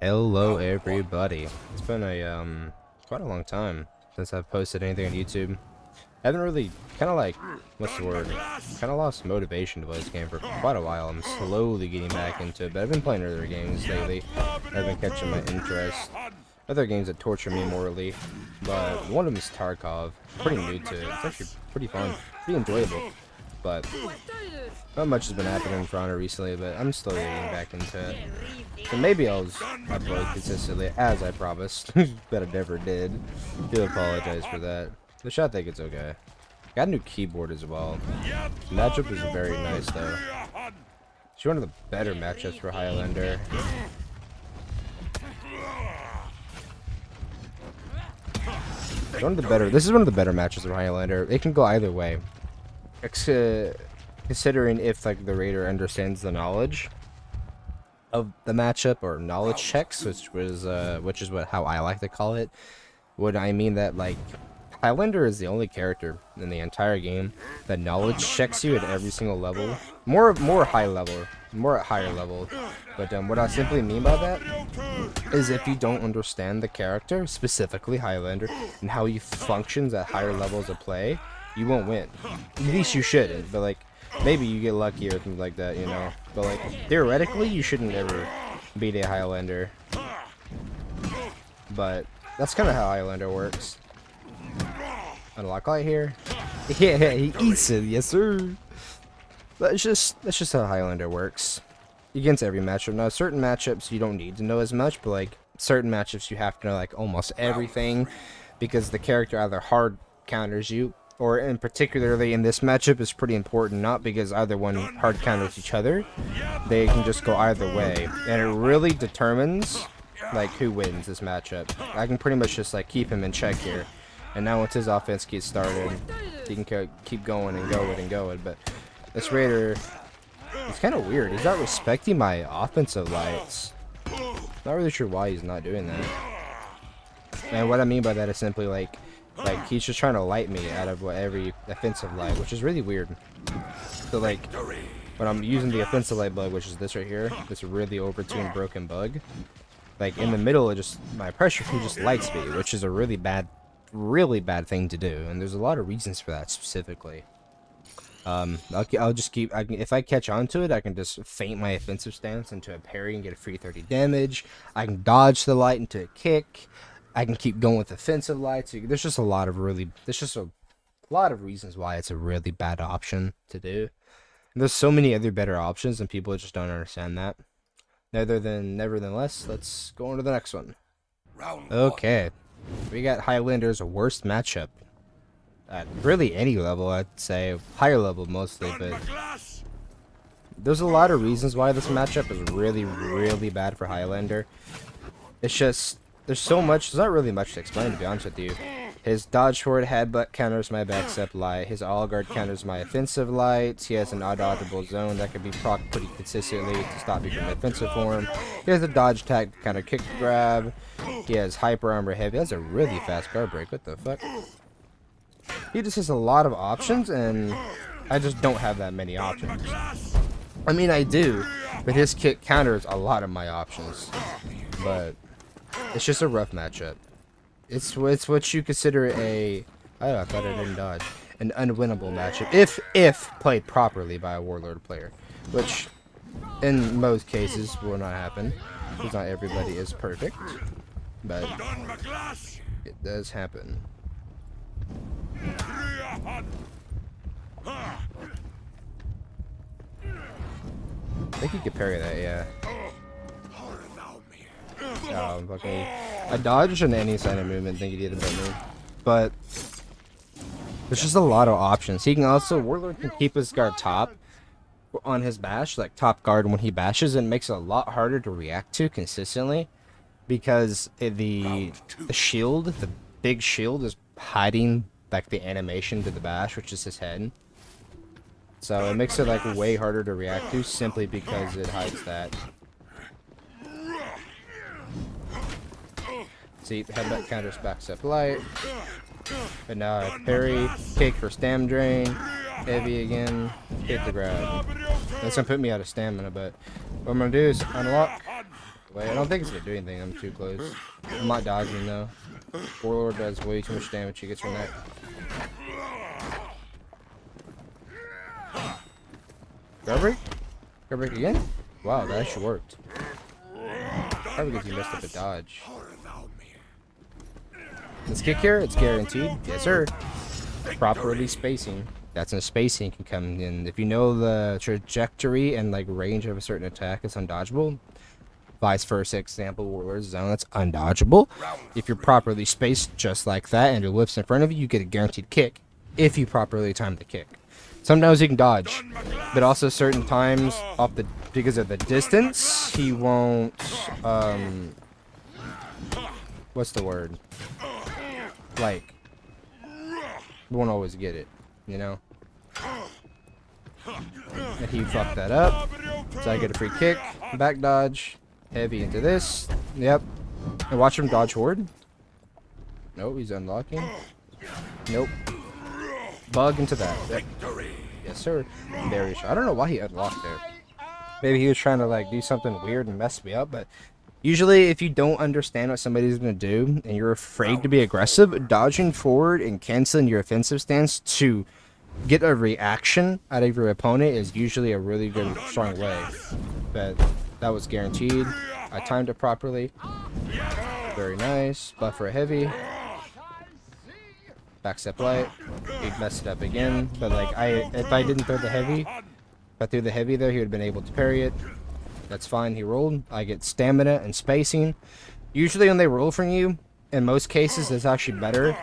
Hello everybody. It's been a quite a long time since I've posted anything on YouTube. I haven't really what's the word? Kinda lost motivation to play this game for quite a while. I'm slowly getting back into it, but I've been playing other games lately. I've been catching my interest. Other games that torture me morally. But one of them is Tarkov. Pretty new to it. It's actually pretty fun. Pretty enjoyable. But not much has been happening for Honor recently, but I'm slowly getting back into it. So maybe I'll upload consistently, as I promised, but I never did. Do apologize for that. Which I think it's okay. Got a new keyboard as well. The matchup is very nice though. It's one of the better matchups for Highlander. This is one of the better matches for Highlander. It can go either way. Considering if like the raider understands the knowledge of the matchup or knowledge checks, which is how I like to call it. What I mean that like Highlander is the only character in the entire game that knowledge checks you at every single level, more higher level. But what I simply mean by that is if you don't understand the character, specifically Highlander, and how he functions at higher levels of play, you won't win. At least you shouldn't. But like maybe you get lucky or something like that, you know. But like theoretically, you shouldn't ever beat a Highlander. But that's kind of how Highlander works. Unlock light here. Yeah, he eats it, yes sir. That's just how Highlander works. Against every matchup. Now certain matchups you don't need to know as much, but like certain matchups you have to know like almost everything, because the character either hard counters you, or in particularly in this matchup is pretty important, not because either one hard counters each other. They can just go either way, and it really determines like who wins this matchup. I can pretty much just like keep him in check here. And now once his offense gets started, he can keep going and going. But this raider, it's kind of weird. He's not respecting my offensive lights. Not really sure why he's not doing that. And what I mean by that is simply like he's just trying to light me out of every offensive light, which is really weird. So like when I'm using the offensive light bug, which is this right here, this really overtuned broken bug, like in the middle, my pressure key just lights me, which is a really bad thing to do, and there's a lot of reasons for that specifically. I'll just keep, if I catch on to it, I can just feint my offensive stance into a parry and get a free 30 damage. I can dodge the light into a kick. I can keep going with offensive lights. There's just a lot of reasons why it's a really bad option to do. And there's so many other better options, and people just don't understand that. Nevertheless, let's go on to the next one. Okay. We got Highlander's worst matchup at really any level, I'd say. Higher level mostly, but there's a lot of reasons why this matchup is really bad for Highlander. It's just, there's not really much to explain, to be honest with you. His dodge forward headbutt counters my backstep light. His all guard counters my offensive lights. He has an undodgeable zone that can be procced pretty consistently to stop you from offensive form. He has a dodge attack to counter kick grab. He has hyper armor heavy. That's a really fast guard break. What the fuck? He just has a lot of options, and I just don't have that many options. I mean, I do, but his kick counters a lot of my options. But it's just a rough matchup. It's what you consider I thought I didn't dodge. An unwinnable matchup if played properly by a warlord player, which in most cases will not happen, because not everybody is perfect, but it does happen. I think you could parry that, yeah. Okay. I dodged on any sign of movement, think he did about me. But there's just a lot of options. He can also, Warlord can keep his guard top on his bash, like top guard when he bashes, and it makes it a lot harder to react to consistently, because the shield, the big shield, is hiding like the animation to the bash, which is his head. So it makes it like way harder to react to simply because it hides that. See, headbutt counters backstep light. But now I parry, kick for stam drain, heavy again, hit the grab. That's gonna put me out of stamina, but what I'm gonna do is unlock Wait, I don't think it's gonna do anything. I'm too close. I'm not dodging though. Warlord does way too much damage. He gets from that. Grab break? Grab break again? Wow, that actually worked. Probably because he messed up a dodge. Let's kick here. It's guaranteed. Yes, sir. Properly spacing. That's when spacing can come in. If you know the trajectory and like range of a certain attack, it's undodgeable. Vice versa, example, Warlord's Zone, that's undodgeable. If you're properly spaced just like that and it whips in front of you, you get a guaranteed kick if you properly time the kick. Sometimes you can dodge, but also certain times because of the distance, he won't, what's the word? Like, you won't always get it, you know? And he fucked that up, so I get a free kick, back dodge, heavy into this, yep, and watch him dodge forward. Nope, he's unlocking. Nope. Bug into that. Yep. Yes, sir. Very sure. I don't know why he unlocked it. Maybe he was trying to like do something weird and mess me up, but usually if you don't understand what somebody's going to do and you're afraid to be aggressive, dodging forward and canceling your offensive stance to get a reaction out of your opponent is usually a really good, strong way. But that was guaranteed. I timed it properly. Very nice. Buffer heavy. Backstep light. He messed it up again. But like if I didn't throw the heavy, if I threw the heavy there, he would have been able to parry it. That's fine. He rolled. I get stamina and spacing. Usually when they roll from you, in most cases, it's actually better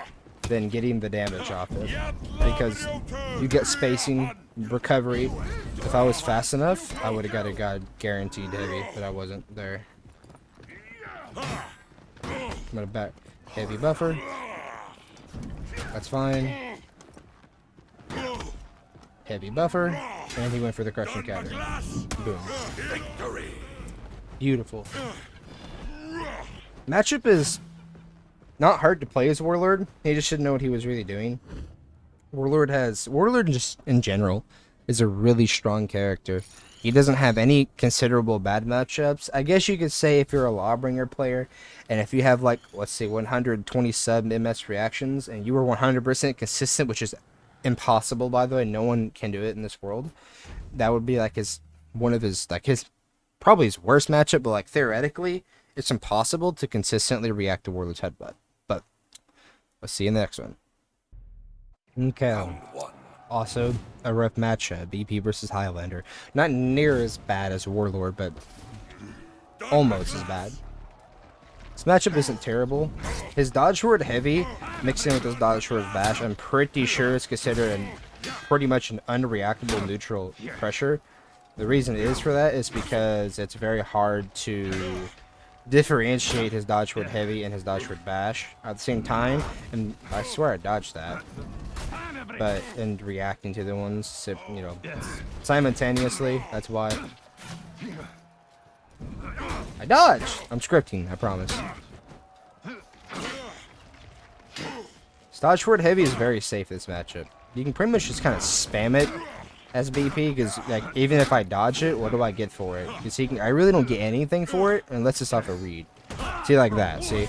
than getting the damage off it, because you get spacing, recovery. If I was fast enough, I would have got a guaranteed heavy, but I wasn't there. I'm gonna back heavy buffer. That's fine. Heavy buffer, and he went for the crushing counter. Boom. Beautiful. Matchup is not hard to play as Warlord. He just didn't know what he was really doing. Warlord just in general is a really strong character. He doesn't have any considerable bad matchups. I guess you could say if you're a Lawbringer player, and if you have like, let's say 120 sub MS reactions, and you were 100% consistent, which is impossible by the way, no one can do it in this world. That would be like probably his worst matchup, but like theoretically, it's impossible to consistently react to Warlord's headbutt. But let's see in the next one. Okay. Also, a rough matchup. BP versus Highlander. Not near as bad as Warlord, but almost as bad. This matchup isn't terrible. His dodge forward heavy, mixing with his dodge forward bash, I'm pretty sure is considered pretty much an unreactable neutral pressure. The reason it is for that is because it's very hard to differentiate his dodge forward heavy and his dodge forward bash at the same time, and I swear I dodged that. But and reacting to the ones, you know, simultaneously. That's why I dodged. I'm scripting, I promise. Dodge forward heavy is very safe this matchup. You can pretty much just kind of spam it as BP, because like even if I dodge it, what do I get for it? Because I really don't get anything for it unless it's off a read. See, like that. See.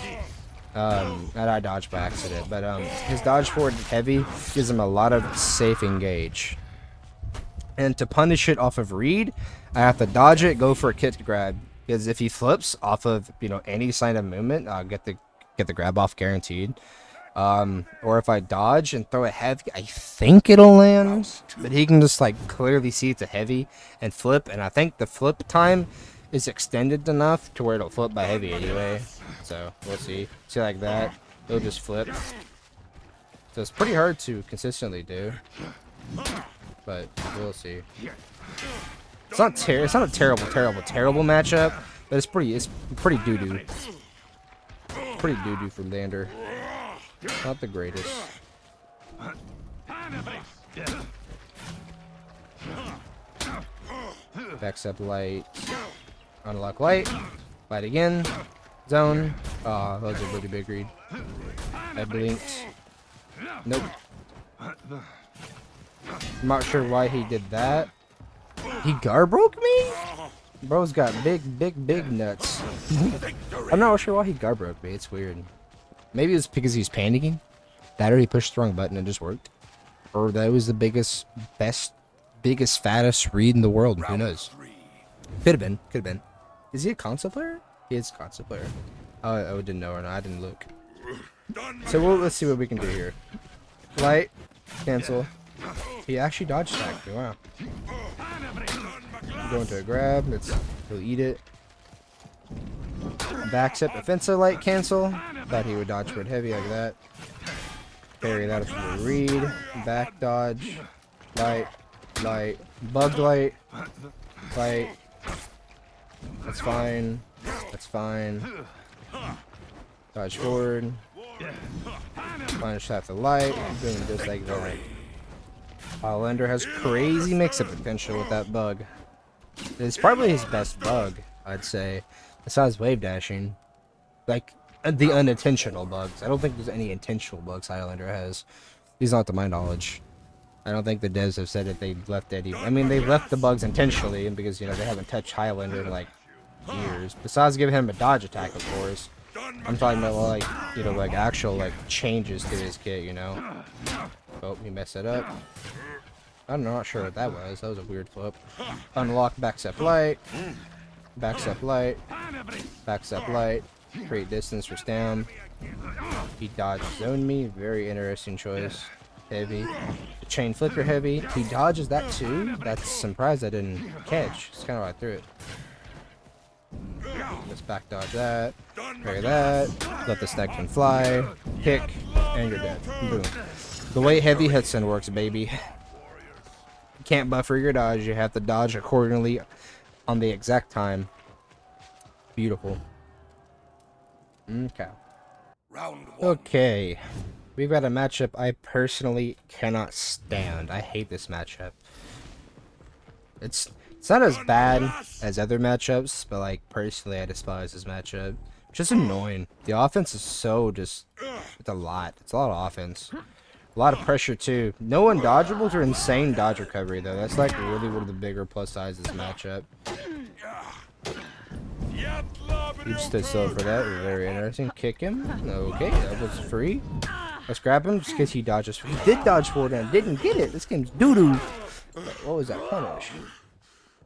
And I dodged by accident, but his dodge forward heavy gives him a lot of safe engage. And to punish it off of read, I have to dodge it, go for a kick grab, because if he flips off of, you know, any sign of movement, I'll get the grab off guaranteed. Or if I dodge and throw a heavy, I think it'll land, but he can just like clearly see it's a heavy and flip, and I think the flip time is extended enough to where it'll flip by heavy anyway. So we'll see. See, like that, it'll just flip. So it's pretty hard to consistently do, but we'll see. It's not a terrible matchup, but it's pretty doo doo. Pretty doo doo from Lander. Not the greatest. Backstep light. Unlock light. Light again. Zone. That was a really big read. I blinked. Nope. I'm not sure why he did that. He guard broke me? Bro's got big nuts. I'm not sure why he guard broke me. It's weird. Maybe it's because he's panicking. That or he pushed the wrong button and it just worked. Or that was the biggest, fattest read in the world. Who knows? Could have been. Could have been. Is he a console player? He is a console player. Oh, I didn't know or not. I didn't look. So let's see what we can do here. Light. Cancel. He actually dodge attacked me. Wow. Go into a grab. He'll eat it. Backstep. Offensive light. Cancel. Thought he would dodge forward heavy like that. Parry that with a read. Back dodge. Light. Light. Bug light. Light. That's fine. That's fine. Dodge forward. Punish half the light. Boom, just like that. Highlander has crazy mix-up potential with that bug. It's probably his best bug, I'd say. Besides wave dashing. Like, the unintentional bugs. I don't think there's any intentional bugs Highlander has. These not to my knowledge. I don't think the devs have said that they've left any. I mean, they've left the bugs intentionally because, you know, they haven't touched Highlander in, like, years. Besides giving him a dodge attack, of course. I'm talking about, like, you know, like, actual, like, changes to his kit, you know? Oh, he messed it up. I'm not sure what that was. That was a weird flip. Unlock backstep light. Backstep light. Backstep light. Create distance for stam. He dodged zone me. Very interesting choice. Heavy. The chain flicker heavy. He dodges that too? That's surprised I didn't catch. It's kind of why I threw it. Let's back dodge that. Parry that. Let the stack can fly. Kick. And you're dead. Boom. The way heavy hitstun works, baby. You can't buffer your dodge. You have to dodge accordingly on the exact time. Beautiful. Okay. Okay. We've got a matchup I personally cannot stand. I hate this matchup. It's not as bad as other matchups, but like personally I despise this matchup. It's just annoying. The offense is so just it's a lot. It's a lot of offense. A lot of pressure too. No undodgeables are insane dodge recovery though. That's like really one of the bigger plus sides of this matchup. You stood still for that. Very interesting. Kick him. Okay, that was free. Let's grab him just because he dodges. He did dodge forward and didn't get it. This game's doo-doo. What was that punish?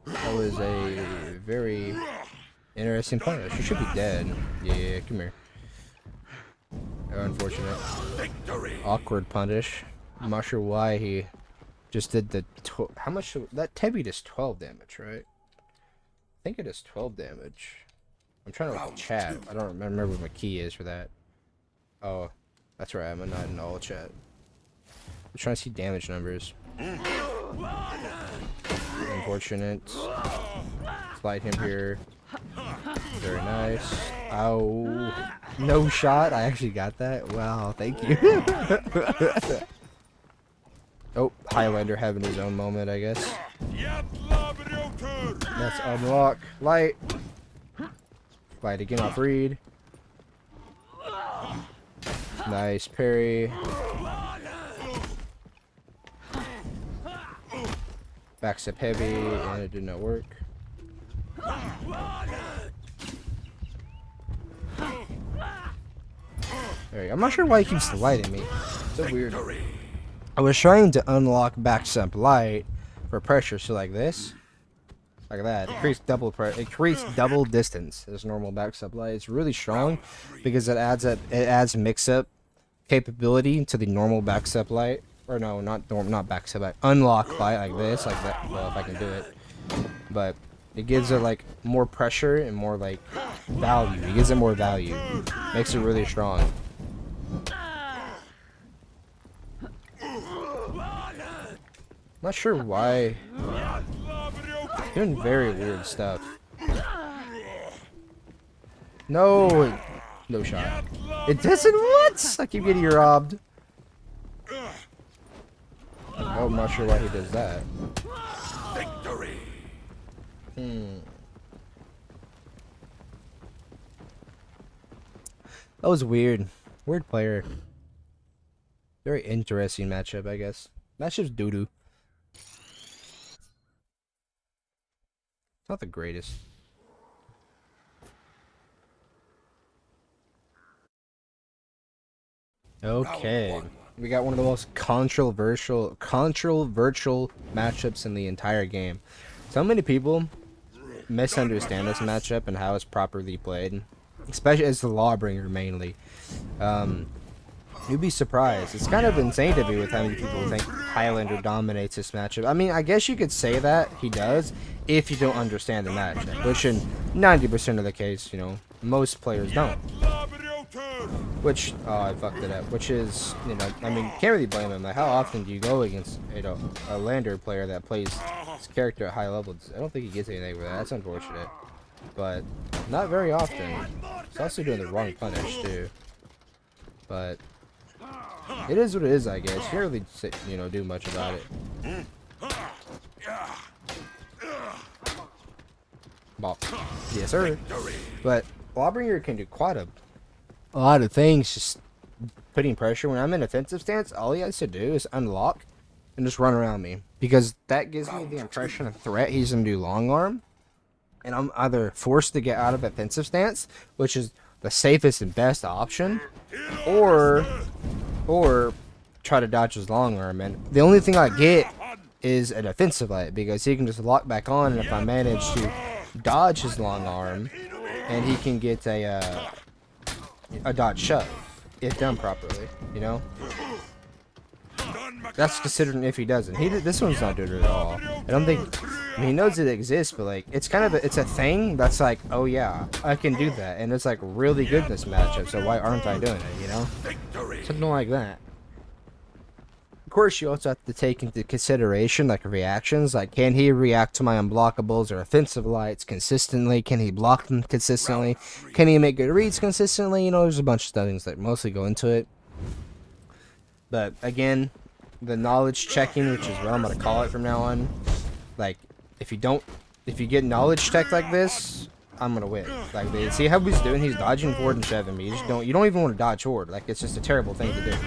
That was a very interesting punish. You should be dead. Yeah, come here. Unfortunate. Awkward punish. I'm not sure why he just did the... How much... That Tebby does 12 damage, right? I think it does 12 damage. I'm trying to look at chat. I don't remember what my key is for that. Oh, that's right. I'm not in all chat. I'm trying to see damage numbers. Unfortunate. Slide him here. Very nice. Ow. No shot. I actually got that. Wow. Thank you. Oh, Highlander having his own moment, I guess. Let's unlock. Light. Light again off read. Nice parry. Backstep heavy, and it did not work. There you go. I'm not sure why he keeps lighting me. So weird. I was trying to unlock backstep light for pressure, so like this. Like that. It creates double double distance as normal backstep light. It's really strong because it adds mix-up capability to the normal backstep light. Or no, not backstep light. Unlock light like this, like that. Well, if I can do it. But it gives it like more pressure and more like value. It gives it more value. Makes it really strong. Not sure why. Doing very weird stuff. No, no shot. It doesn't what? I keep getting robbed. Oh, I'm not sure why he does that. Victory. That was weird. Weird player. Very interesting matchup, I guess. Matchup's doo-doo. It's not the greatest. Okay. We got one of the most controversial matchups in the entire game. So many people misunderstand this matchup and how it's properly played, especially as the Lawbringer mainly. You'd be surprised. It's kind of insane to me with how many people think Highlander dominates this matchup. I mean, I guess you could say that he does if you don't understand the matchup, which in 90% of the case, you know, most players don't. Which, oh, I fucked it up. Which is, you know, I mean, can't really blame him. Like, how often do you go against, you know, a lander player that plays his character at high levels? I don't think he gets anything for that. That's unfortunate. But not very often. He's also doing the wrong punish, too. But it is what it is, I guess. You can't really, you know, do much about it. Bop. Yes, sir. But Lawbringer can do quite a lot of things, just putting pressure. When I'm in offensive stance, all he has to do is unlock and just run around me, because that gives me the impression of threat. He's gonna do long arm, and I'm either forced to get out of offensive stance, which is the safest and best option, or try to dodge his long arm. And the only thing I get is a defensive light, because he can just lock back on, and if I manage to dodge his long arm, and he can get a dodge shove if done properly, you know. That's considered an if he doesn't. This one's not doing it at all. I don't think. I mean, he knows it exists, but like, it's kind of it's a thing that's like, oh yeah, I can do that, and it's like really good in this matchup. So why aren't I doing it? You know, something like that. Of course, you also have to take into consideration like reactions. Like, can he react to my unblockables or offensive lights consistently? Can he block them consistently? Can he make good reads consistently? You know, there's a bunch of things that mostly go into it. But again, the knowledge checking, which is what I'm gonna call it from now on. Like, if you get knowledge checked like this, I'm gonna win. Like, see how he's doing? He's dodging forward and shoving me. You don't even want to dodge forward. Like, it's just a terrible thing to do.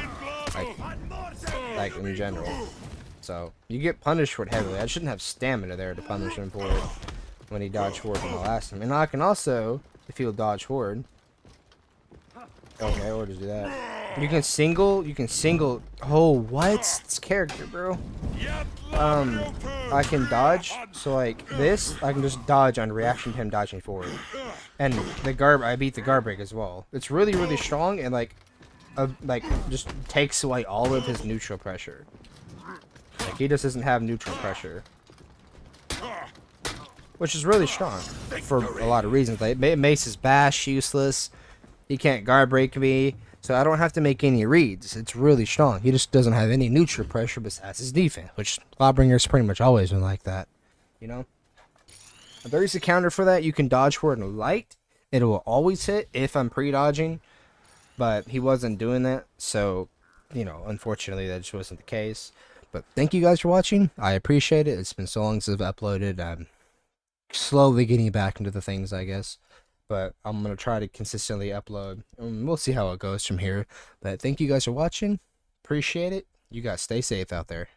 Like in general. So you get punished for it heavily. I shouldn't have stamina there to punish him for it when he dodged forward in the last time. And I can also, if he'll dodge forward. Okay, or just do that. You can single. Oh, what? It's character, bro. I can dodge. So like this, I can just dodge on reaction to him dodging forward. And I beat the guard break as well. It's really, really strong, and like just takes away all of his neutral pressure. Like, he just doesn't have neutral pressure, which is really strong for a lot of reasons. Like, it makes his bash useless. He can't guard break me, so I don't have to make any reads. It's really strong. He just doesn't have any neutral pressure besides his defense, which Lawbringer's pretty much always been like that, you know. But there is a counter for that. You can dodge forward in light. It will always hit if I'm pre-dodging. But he wasn't doing that, so, you know, unfortunately that just wasn't the case. But thank you guys for watching. I appreciate it. It's been so long since I've uploaded. I'm slowly getting back into the things, I guess. But I'm going to try to consistently upload. We'll see how it goes from here. But thank you guys for watching. Appreciate it. You guys stay safe out there.